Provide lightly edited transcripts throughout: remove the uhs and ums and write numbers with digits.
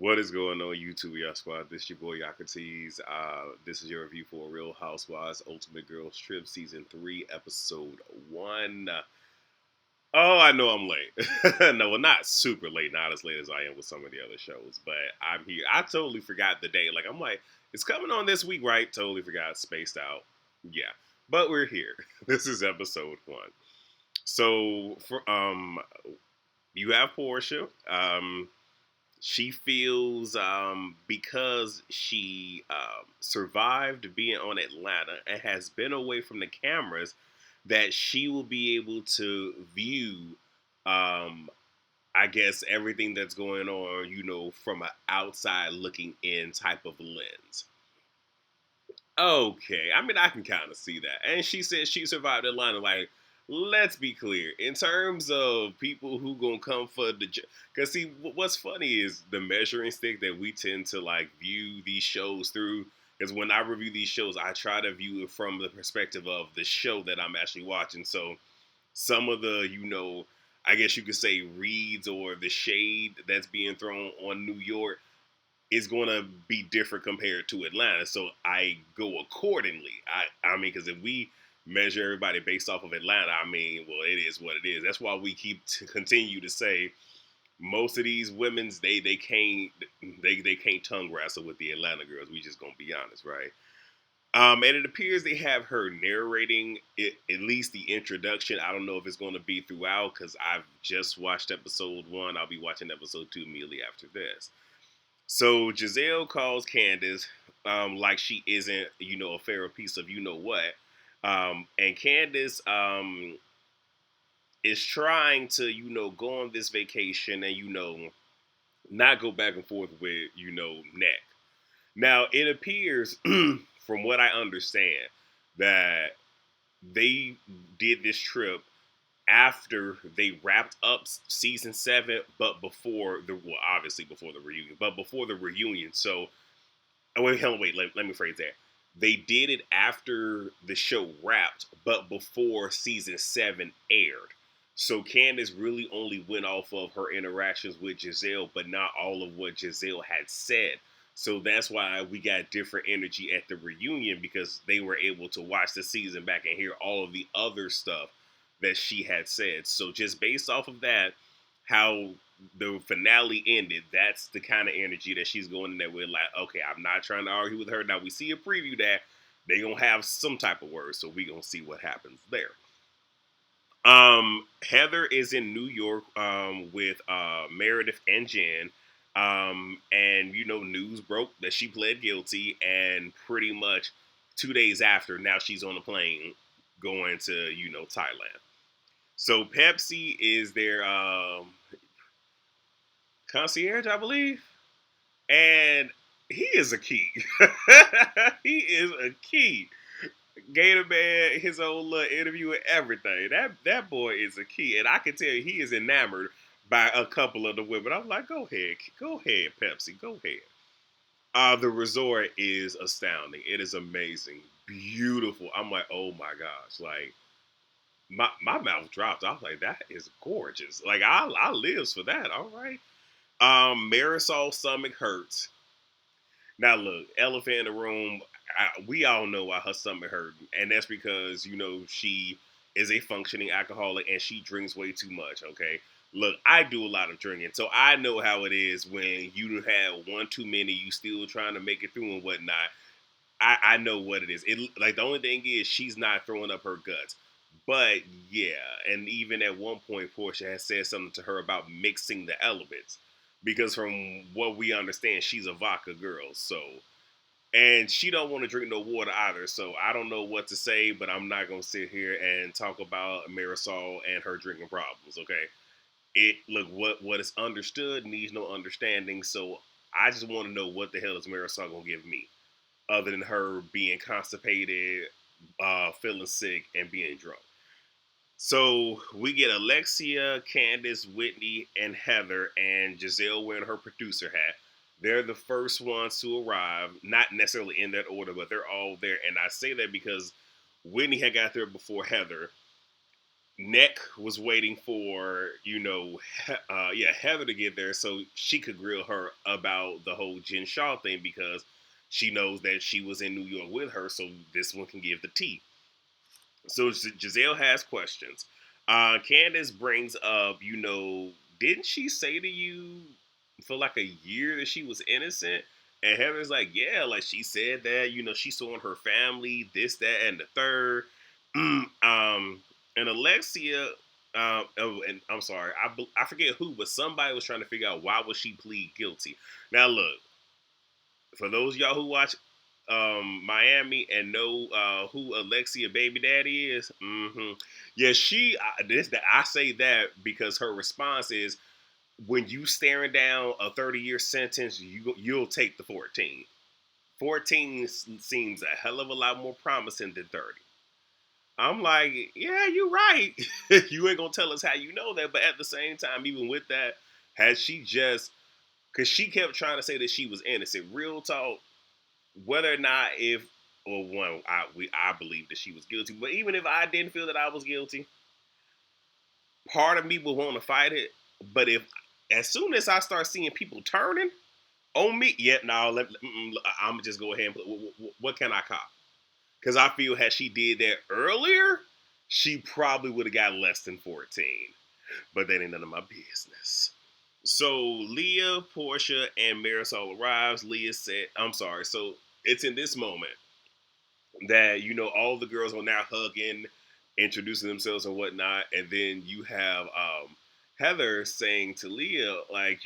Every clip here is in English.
What is going on, YouTube, y'all squad? This your boy Yakutees. This is your review for Real Housewives Ultimate Girls Trip Season 3, Episode 1. Oh, I know I'm late. No, well, not super late, not as late as I am with some of the other shows, but I'm here. I totally forgot the day. I'm like, it's coming on this week, right? Totally forgot, spaced out. Yeah, but we're here. This is Episode 1. So, you have Portia. She feels because she survived being on Atlanta and has been away from the cameras that she will be able to view, um, I guess, everything that's going on, from an outside looking in type of lens. Okay, I mean, I can kind of see that. And she said she survived Atlanta. Like, let's be clear. In terms of people who gonna come for the, because see, what's funny is the measuring stick that we tend to view these shows through. Because when I review these shows, I try to view it from the perspective of the show that I'm actually watching. So some of the, I guess you could say reads or the shade that's being thrown on New York is going to be different compared to Atlanta. So I go accordingly. I mean, because if we measure everybody based off of Atlanta, I mean, well, it is what it is. That's why we keep to continue to say most of these women's they can't tongue wrestle with the Atlanta girls. We just gonna be honest, right? And it appears they have her narrating it, at least the introduction. I don't know if it's going to be throughout because I've just watched episode 1. I'll be watching episode 2 immediately after this. So Giselle calls Candace like she isn't, a fair piece of what. And Candace is trying to, go on this vacation and, not go back and forth with, Neck. Now, it appears, from what I understand, that they did this trip after they wrapped up season 7, but before obviously before the reunion, but before the reunion. So, oh, wait, hell, wait, let me phrase that. They did it after the show wrapped, but before season 7 aired. So Candace really only went off of her interactions with Giselle, but not all of what Giselle had said. So that's why we got different energy at the reunion because they were able to watch the season back and hear all of the other stuff that she had said. So just based off of that, how the finale ended, that's the kind of energy that she's going in there with. Like, okay, I'm not trying to argue with her. Now we see a preview that they gonna have some type of words, so we gonna see what happens there. Heather is in New York with Meredith and Jen. And news broke that she pled guilty, and pretty much 2 days after, now she's on a plane going to Thailand. So Pepsi is their concierge, I believe, and he is a key. He is a key. Gator Man, his own little interview and everything. That boy is a key, and I can tell you he is enamored by a couple of the women. I'm like, go ahead, Pepsi, go ahead. The resort is astounding. It is amazing, beautiful. I'm like, oh my gosh, like my mouth dropped. I was like, that is gorgeous. Like I lives for that. All right. Marisol's stomach hurts. Now look, elephant in the room. We all know why her stomach hurt, and that's because she is a functioning alcoholic and she drinks way too much. Okay, look, I do a lot of drinking, so I know how it is when you have one too many, you still trying to make it through and whatnot. I know what it is. It like the only thing is she's not throwing up her guts. But yeah, and even at one point, Portia has said something to her about mixing the elements, because from what we understand, she's a vodka girl. So, and she don't want to drink no water either. So I don't know what to say, but I'm not gonna sit here and talk about Marisol and her drinking problems. Okay, it look what is understood needs no understanding. So I just want to know what the hell is Marisol gonna give me, other than her being constipated, feeling sick, and being drunk. So we get Alexia, Candace, Whitney, and Heather, and Giselle wearing her producer hat. They're the first ones to arrive, not necessarily in that order, but they're all there. And I say that because Whitney had got there before Heather, Neck was waiting for, Heather to get there so she could grill her about the whole Jen Shaw thing because she knows that she was in New York with her, so this one can give the tea. So Giselle has questions. Candace brings up, didn't she say to you for like a year that she was innocent? And Heather's like, yeah, like she said that, she saw in her family this, that, and the third. And Alexia, and I'm sorry, I forget who, but somebody was trying to figure out why would she plead guilty. Now look, for those of y'all who watch Miami and know who Alexia baby daddy is, yeah, I say that because her response is when you staring down a 30-year sentence, you'll take the 14. 14 seems a hell of a lot more promising than 30. I'm like, yeah, you're right. You ain't gonna tell us how you know that, but at the same time, even with that, has she just because she kept trying to say that she was innocent. Real talk, whether or not if or one I believe that she was guilty, but even if I didn't feel that I was guilty, part of me would want to fight it. But if as soon as I start seeing people turning on me, yeah, no, I'm just go ahead and put what can I cop? Because I feel had she did that earlier, she probably would have got less than 14. But that ain't none of my business. So Leah, Portia, and Marisol arrives. Leah said, I'm sorry. So it's in this moment that, all the girls are now hugging, introducing themselves and whatnot. And then you have Heather saying to Leah, like,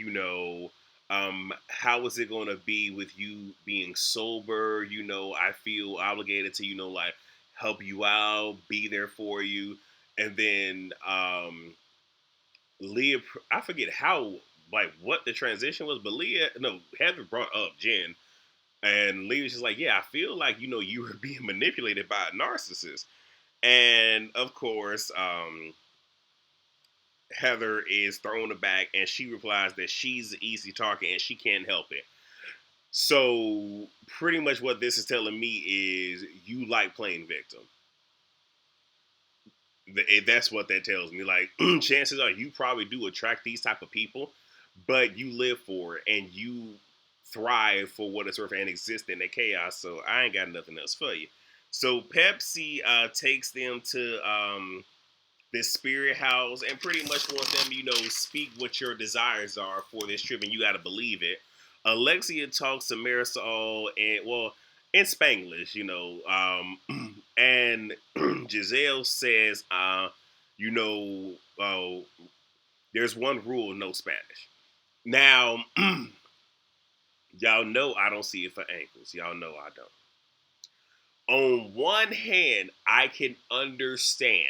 how is it going to be with you being sober? I feel obligated to, like, help you out, be there for you. And then Leah, I forget how, like, what the transition was, but Heather brought up Jen, and Leah's just like, yeah, I feel like, you were being manipulated by a narcissist. And of course, Heather is thrown aback and she replies that she's the easy target and she can't help it. So pretty much what this is telling me is you like playing victim. That's what that tells me. Like, chances are you probably do attract these type of people, but you live for it and you thrive for what it's worth and exist in the chaos. So I ain't got nothing else for you. So Pepsi takes them to this spirit house and pretty much wants them, speak what your desires are for this trip, and you got to believe it. Alexia talks to Marisol and in Spanglish, and Giselle says, you know, uh, there's one rule: no Spanish. Now, y'all know I don't see it for ankles. Y'all know I don't. On one hand, I can understand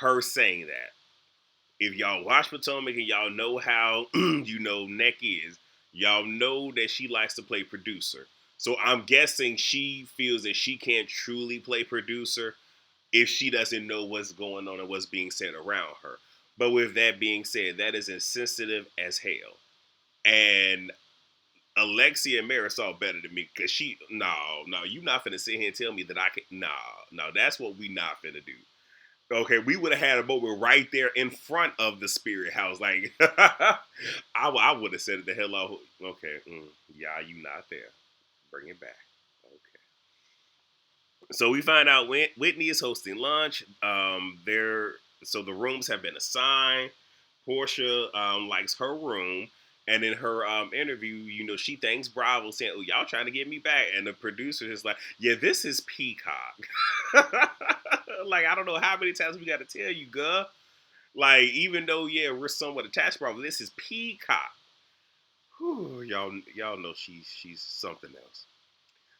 her saying that. If y'all watch Potomac and y'all know how Neck is, y'all know that she likes to play producer. So I'm guessing she feels that she can't truly play producer if she doesn't know what's going on and what's being said around her. But with that being said, that is insensitive as hell. And Alexia and Marisol better than me because you not finna sit here and tell me that I can. No, that's what we not finna do. Okay, we would have had a moment right there in front of the spirit house. Like, I would have said it the hell out. Okay, yeah, you not there. Bring it back. Okay. So we find out Whitney is hosting lunch. So the rooms have been assigned. Portia likes her room. And in her interview, she thanks Bravo saying, "Oh, y'all trying to get me back." And the producer is like, "Yeah, this is Peacock." Like, I don't know how many times we got to tell you, girl. Like, even though, yeah, we're somewhat attached, Bravo, this is Peacock. Whew, y'all know she's something else.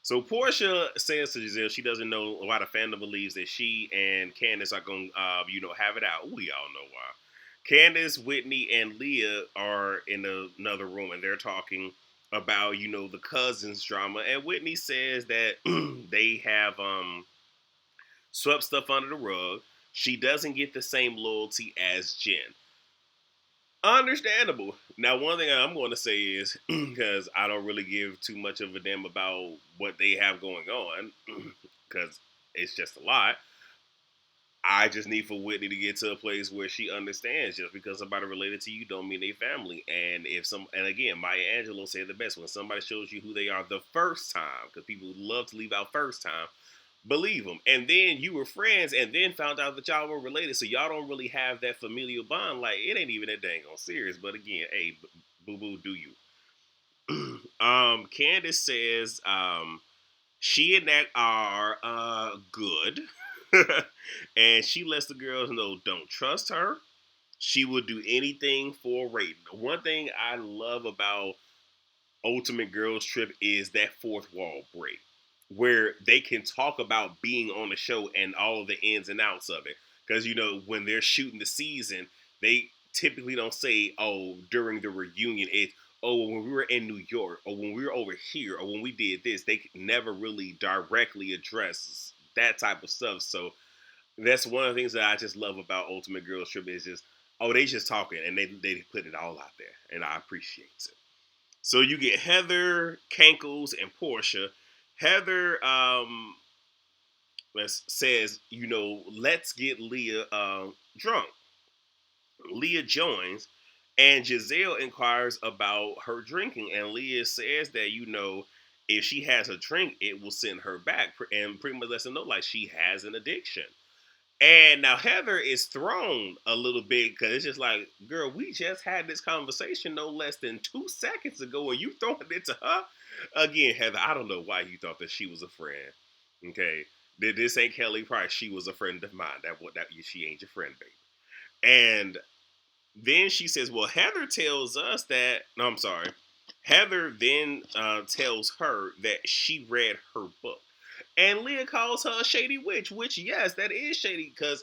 So Portia says to Giselle she doesn't know why the fandom believes that she and Candace are going to, have it out. We all know why. Candace, Whitney, and Leah are in another room and they're talking about, the cousins drama. And Whitney says that they have swept stuff under the rug. She doesn't get the same loyalty as Jen. Understandable. Now, one thing I'm going to say is because I don't really give too much of a damn about what they have going on because it's just a lot. I just need for Whitney to get to a place where she understands just because somebody related to you don't mean they family. And and again, Maya Angelou said the best, when somebody shows you who they are the first time, because people love to leave out first time, believe them. And then you were friends and then found out that y'all were related. So y'all don't really have that familial bond. Like, it ain't even that dang on serious. But again, hey, boo boo, do you? Candace says, she and that are good. And she lets the girls know don't trust her. She will do anything for a rating. One thing I love about Ultimate Girls Trip is that fourth wall break, where they can talk about being on the show and all of the ins and outs of it. Because when they're shooting the season, they typically don't say, "Oh, during the reunion, it's oh when we were in New York, or when we were over here, or when we did this." They never really directly address that type of stuff. So that's one of the things that I just love about Ultimate Girls Trip is just, oh, they just talking and they put it all out there, and I appreciate it. So you get Heather, Kankles, and Portia. Heather says, let's get Leah drunk. Leah joins, and Giselle inquires about her drinking, and Leah says that if she has a drink, it will send her back, and pretty much lets them know like she has an addiction. And now Heather is thrown a little bit because it's just like, girl, we just had this conversation no less than 2 seconds ago, and you throwing it to her again. Heather, I don't know why you thought that she was a friend. Okay, this ain't Kelly Price. She was a friend of mine. That she ain't your friend, baby. And then she says, well, Heather tells us that. No, I'm sorry. Heather then tells her that she read her book. And Leah calls her a shady witch, which, yes, that is shady because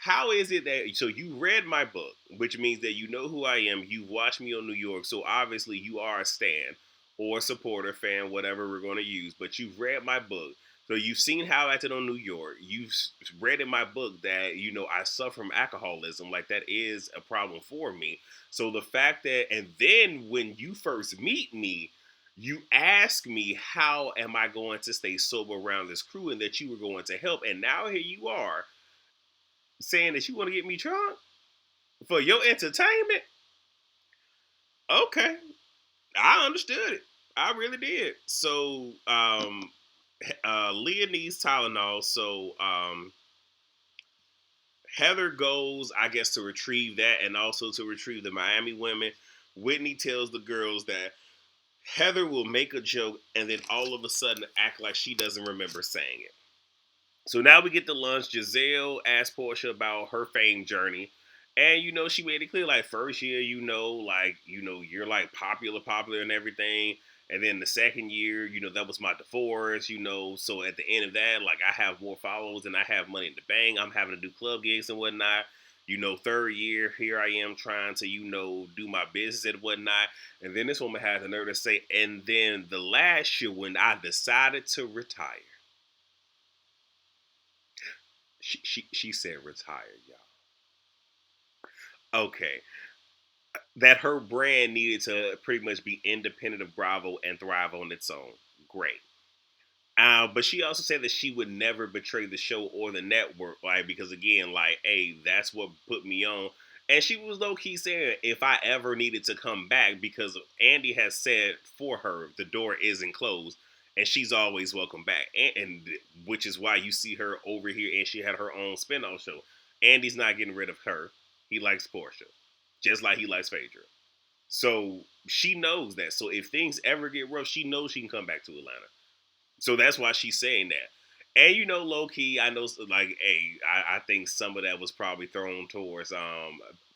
how is it that so you read my book, which means that you know who I am, you've watched me on New York, so obviously you are a stan or a supporter, fan, whatever we're going to use, but you've read my book. So you've seen how I acted on New York. You've read in my book that I suffer from alcoholism. Like, that is a problem for me. So the fact that, and then when you first meet me, you ask me how am I going to stay sober around this crew, and that you were going to help, and now here you are saying that you want to get me drunk for your entertainment. Okay, I understood it. I really did. So Leah needs Tylenol. So Heather goes, I guess, to retrieve that and also to retrieve the Miami women. Whitney tells the girls that Heather will make a joke and then all of a sudden act like she doesn't remember saying it. So now we get to lunch. Giselle asked Portia about her fame journey. And she made it clear, like, first year, you're like popular and everything. And then the second year, that was my divorce, So at the end of that, like, I have more followers and I have money in the bank. I'm having to do club gigs and whatnot. Third year, here I am trying to, do my business and whatnot. And then this woman has the nerve to say, and then the last year when I decided to retire. She said retired, y'all. Okay. That her brand needed to pretty much be independent of Bravo and thrive on its own. Great. But she also said that she would never betray the show or the network, like, because again, like, hey, that's what put me on. And she was low key saying if I ever needed to come back, because Andy has said for her the door isn't closed, and she's always welcome back, and which is why you see her over here, and she had her own spinoff show. Andy's not getting rid of her. He likes Portia, just like he likes Phaedra. So she knows that. So if things ever get rough, she knows she can come back to Atlanta. So that's why she's saying that. And low key, I know, like, hey, I think some of that was probably thrown towards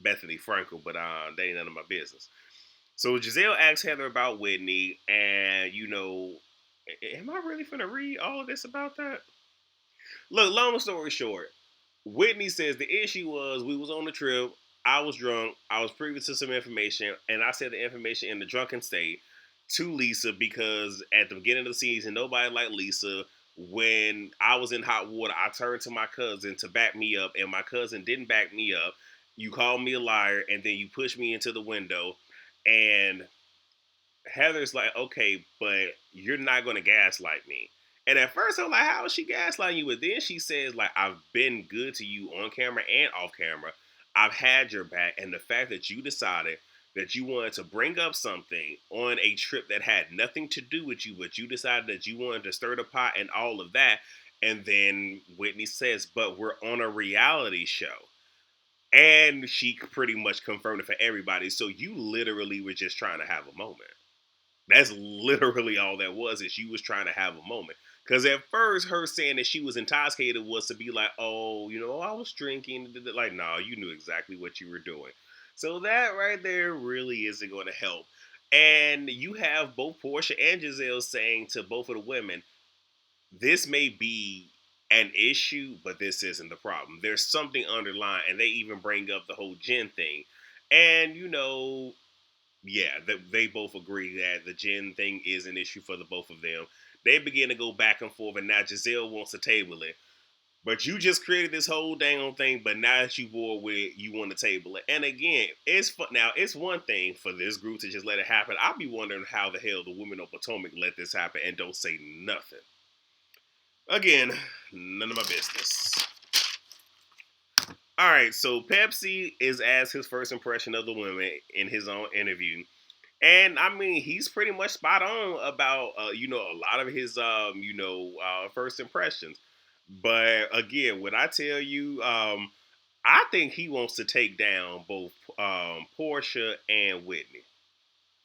Bethany Frankel, but that ain't none of my business. So Giselle asks Heather about Whitney, and am I really finna read all of this about that? Look, long story short, Whitney says the issue was we was on the trip. I was drunk. I was privy to some information, and I said the information in the drunken state to Lisa because at the beginning of the season, nobody liked Lisa. When I was in hot water, I turned to my cousin to back me up, and my cousin didn't back me up. You called me a liar, and then you pushed me into the window. And Heather's like, okay, but you're not going to gaslight me. And at first, I'm like, how is she gaslighting you? But then she says, like, I've been good to you on camera and off camera. I've had your back. And the fact that you decided that you wanted to bring up something on a trip that had nothing to do with you, but you decided that you wanted to stir the pot and all of that. And then Whitney says, but we're on a reality show. And she pretty much confirmed it for everybody. So you literally were just trying to have a moment. That's literally all that was. Is she was trying to have a moment. Because at first, her saying that she was intoxicated was to be like, oh, I was drinking. Like, no, you knew exactly what you were doing. So that right there really isn't going to help. And you have both Portia and Giselle saying to both of the women, this may be an issue, but this isn't the problem. There's something underlying, and they even bring up the whole Jen thing. And yeah, they both agree that the Jen thing is an issue for the both of them. They begin to go back and forth, and now Giselle wants to table it. But you just created this whole dang on thing, but now that you bored with it, you want to table it. And again, it's fun. Now, it's one thing for this group to just let it happen. I'll be wondering how the hell the women of Potomac let this happen and don't say nothing. Again, none of my business. All right, so Pepsi is asked his first impression of the women in his own interview. And I mean, he's pretty much spot on about a lot of his first impressions. But again, when I tell you, I think he wants to take down both Portia and Whitney.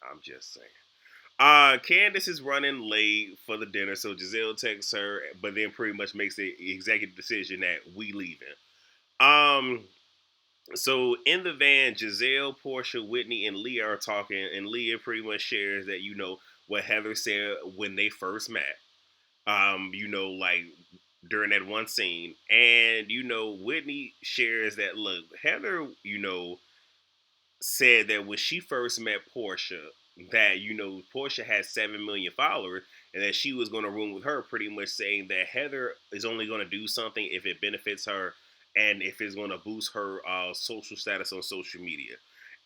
I'm just saying. Candace is running late for the dinner, so Giselle texts her, but then pretty much makes the executive decision that we leaving. Um, so in the van, Giselle, Portia, Whitney, and Leah are talking, and Leah pretty much shares that what Heather said when they first met. Like during that one scene, and Whitney shares that look, Heather, said that when she first met Portia, that Portia had 7 million followers, and that she was going to room with her, pretty much saying that Heather is only going to do something if it benefits her and if it's going to boost her social status on social media.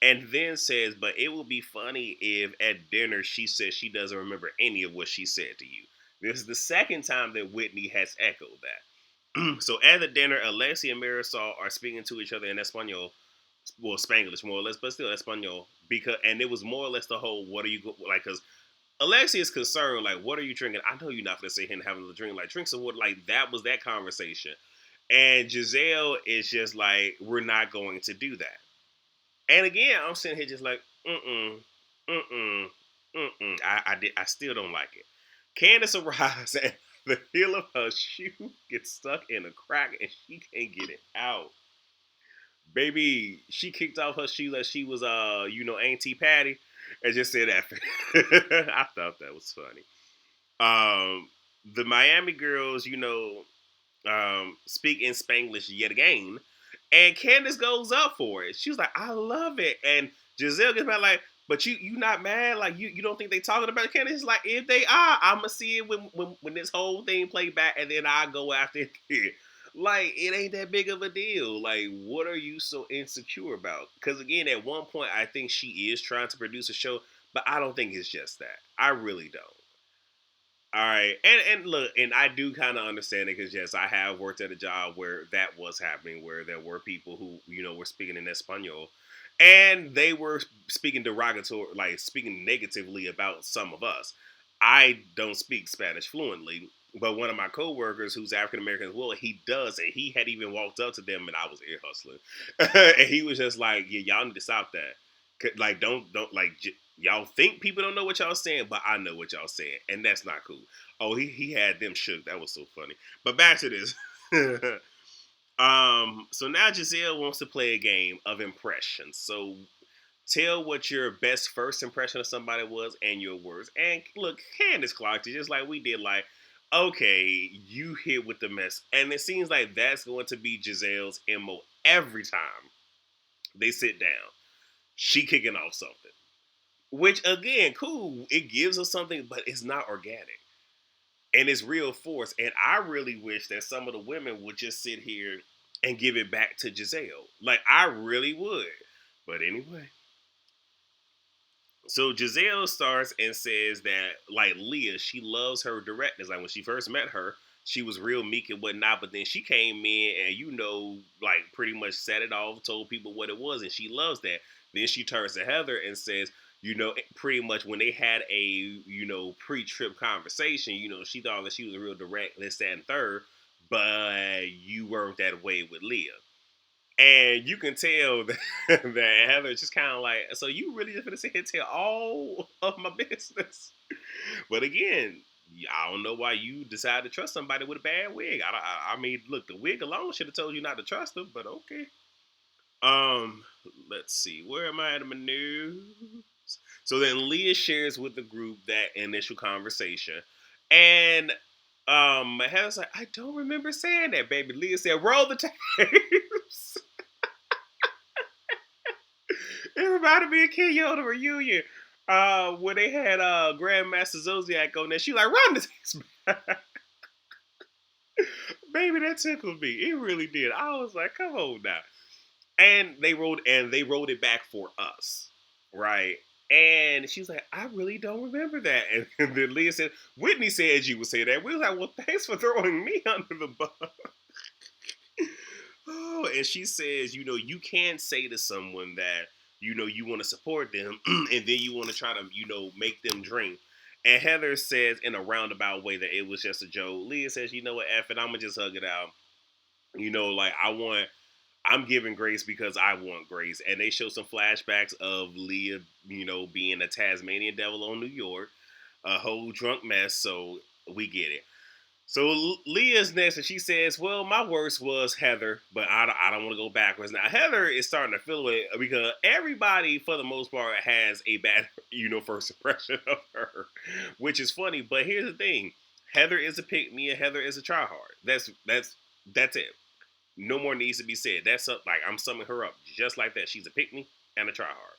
And then says, but it will be funny if at dinner she says she doesn't remember any of what she said to you. This is the second time that Whitney has echoed that. So at the dinner, Alexi and Marisol are speaking to each other in Espanol, well, Spanglish more or less, but still Espanol. And it was more or less the whole, what are you like? Because Alexi is concerned, like, what are you drinking? I know you're not gonna sit here and having a drink. Like, drink some water. Like, that was that conversation. And Giselle is just like, we're not going to do that. And again, I'm sitting here just like, mm-mm, mm-mm, mm-mm. I still don't like it. Candace arrives and the heel of her shoe gets stuck in a crack and she can't get it out. Baby, she kicked off her shoe like she was Auntie Patty and just said that. I thought that was funny. The Miami girls, speak in Spanglish yet again. And Candace goes up for it. She was like, I love it. And Giselle gets mad like, but you not mad? Like you don't think they talking about it? Candace is like, if they are, I'ma see it when this whole thing play back and then I go after it. Like, it ain't that big of a deal. Like, what are you so insecure about? Because again, at one point I think she is trying to produce a show, but I don't think it's just that. I really don't. All right, and look, and I do kind of understand it because yes, I have worked at a job where that was happening, where there were people who were speaking in Espanol, and they were speaking derogatory, like speaking negatively about some of us. I don't speak Spanish fluently, but one of my coworkers who's African American as well, he does, and he had even walked up to them, and I was ear hustling, and he was just like, "Yeah, y'all need to stop that. Like, don't like." Y'all think people don't know what y'all saying, but I know what y'all saying, and that's not cool. Oh, he had them shook. That was so funny. But back to this. So now Giselle wants to play a game of impressions. So tell what your best first impression of somebody was and your words. And look, Candace clocked it just like we did. Like, okay, you hit with the mess, and it seems like that's going to be Giselle's mo every time they sit down. She kicking off something. Which again, cool. It gives us something, but it's not organic. And it's real force. And I really wish that some of the women would just sit here and give it back to Giselle. Like, I really would. But anyway, So Giselle starts and says that like Leah, she loves her directness. Like when she first met her, she was real meek and whatnot, but then she came in and like pretty much set it off, told people what it was, and she loves that. Then she turns to Heather and says, pretty much when they had a pre-trip conversation, she thought that she was real direct, this, that, and third, but you weren't that way with Leah. And you can tell that, that Heather's just kind of like, so you really just gonna sit here and tell all of my business? But again, I don't know why you decided to trust somebody with a bad wig. I mean, look, the wig alone should have told you not to trust them, but okay. Um, let's see, where am I at in my news? So then Leah shares with the group that initial conversation, and Heather's like, I don't remember saying that, baby. Leah said, roll the tapes. It reminded me of King Yoda reunion. When they had Grandmaster Zodiac on there, she like run this baby, that tickled me. It really did. I was like, come on now. And they wrote it back for us. Right. And she's like, I really don't remember that. And then Leah said, Whitney said you would say that. We was like, well, thanks for throwing me under the bus. Oh, and she says, you can't say to someone that, you want to support them and then you want to try to, make them drink. And Heather says in a roundabout way that it was just a joke. Leah says, you know what, F it, I'm going to just hug it out. Like I'm giving grace because I want grace. And they show some flashbacks of Leah, being a Tasmanian devil on New York, a whole drunk mess. So we get it. So Leah's next, and she says, "Well, my worst was Heather, but I don't want to go backwards." Now Heather is starting to feel it because everybody, for the most part, has a bad, first impression of her, which is funny. But here's the thing: Heather is a pick me, and Heather is a tryhard. That's it. No more needs to be said. That's up. Like I'm summing her up just like that. She's a pick me and a tryhard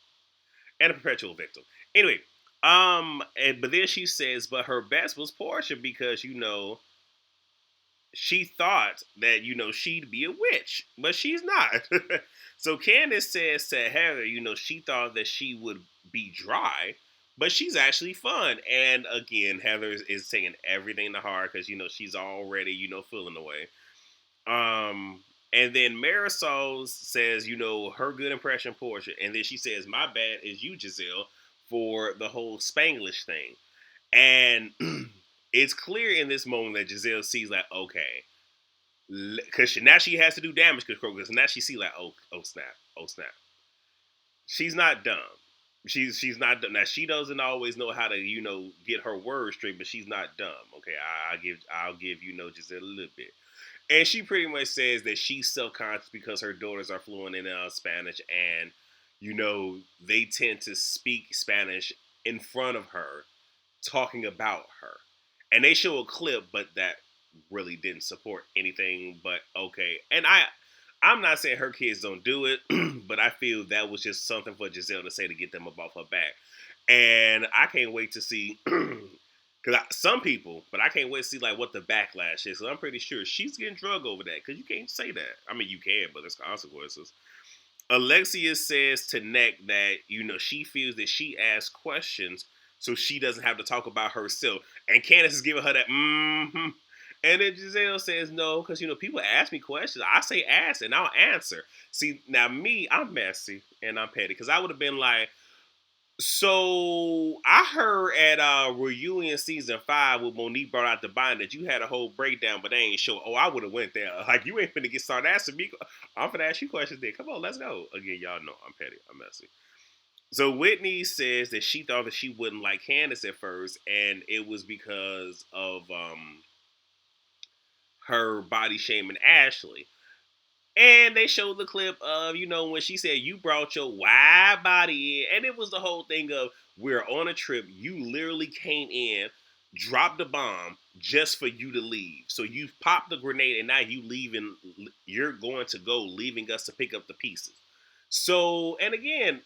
and a perpetual victim. Anyway, but then she says, but her best was Portia because she thought that she'd be a witch, but she's not. So Candace says to Heather, she thought that she would be dry, but she's actually fun. And again, Heather is taking everything to heart because she's already feeling the way. And then Marisol says, her good impression Portia, and then she says, my bad is you, Giselle, for the whole Spanglish thing. And it's clear in this moment that Giselle sees like, okay, because now she has to do damage control. Because now she sees like, oh snap, oh snap. She's not dumb. She's not dumb. Now she doesn't always know how to get her words straight, but she's not dumb. Okay, I'll give Giselle a little bit. And she pretty much says that she's self-conscious because her daughters are fluent in Spanish, and they tend to speak Spanish in front of her, talking about her. And they show a clip, but that really didn't support anything. But okay, and I'm not saying her kids don't do it, but I feel that was just something for Giselle to say to get them up off her back. And I can't wait to see. Because some people, but I can't wait to see like what the backlash is. Because I'm pretty sure she's getting drug over that. Because you can't say that. I mean, you can, but there's consequences. Alexia says to Neck that she feels that she asks questions, so she doesn't have to talk about herself. And Candace is giving her that mm-hmm. And then Giselle says no, because people ask me questions. I say ask and I'll answer. See, now me, I'm messy and I'm petty. Because I would have been like, so I heard at reunion season 5 when Monique brought out the bind that you had a whole breakdown, but they ain't show. Oh, I would have went there. Like you ain't finna get started asking me. I'm finna ask you questions. Then come on, let's go. Again, y'all know I'm petty. I'm messy. So Whitney says that she thought that she wouldn't like Candace at first, and it was because of her body shaming Ashley. And they showed the clip of, when she said, you brought your wide body in. And it was the whole thing of, we're on a trip. You literally came in, dropped a bomb just for you to leave. So you popped the grenade and now you're going to go, leaving us to pick up the pieces. So, and again,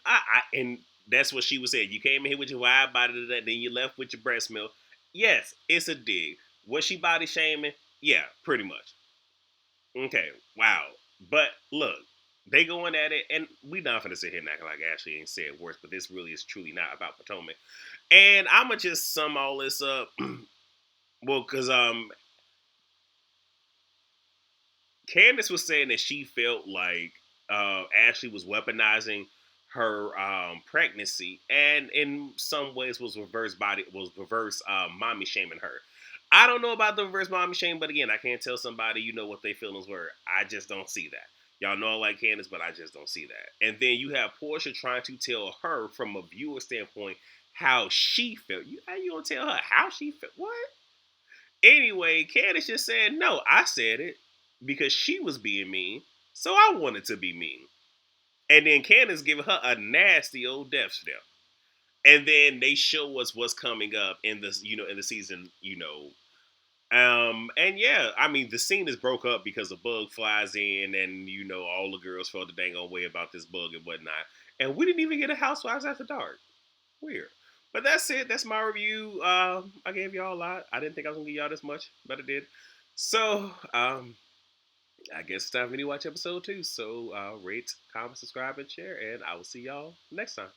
and that's what she was saying. You came in here with your wide body, then you left with your breast milk. Yes, it's a dig. Was she body shaming? Yeah, pretty much. Okay, wow. But look, They going at it, and we not finna sit here and act like Ashley ain't said worse, but this really is truly not about Potomac. And I'ma just sum all this up. Well, because Candace was saying that she felt like Ashley was weaponizing her pregnancy, and in some ways was reverse mommy shaming her. I don't know about the reverse mommy shame, but again, I can't tell somebody what their feelings were. I just don't see that. Y'all know I like Candace, but I just don't see that. And then you have Portia trying to tell her from a viewer standpoint how she felt. How you gonna tell her how she felt? What? Anyway, Candace just said, no, I said it because she was being mean, so I wanted to be mean. And then Candace giving her a nasty old death step. And then they show us what's coming up in this, in the season. And yeah, I mean, the scene is broke up because a bug flies in, and all the girls felt the dang on way about this bug and whatnot. And we didn't even get a Housewives After Dark. Weird. But that's it. That's my review. I gave y'all a lot. I didn't think I was gonna give y'all this much, but I did. So, I guess it's time for me to watch episode 2. So, rate, comment, subscribe, and share, and I will see y'all next time.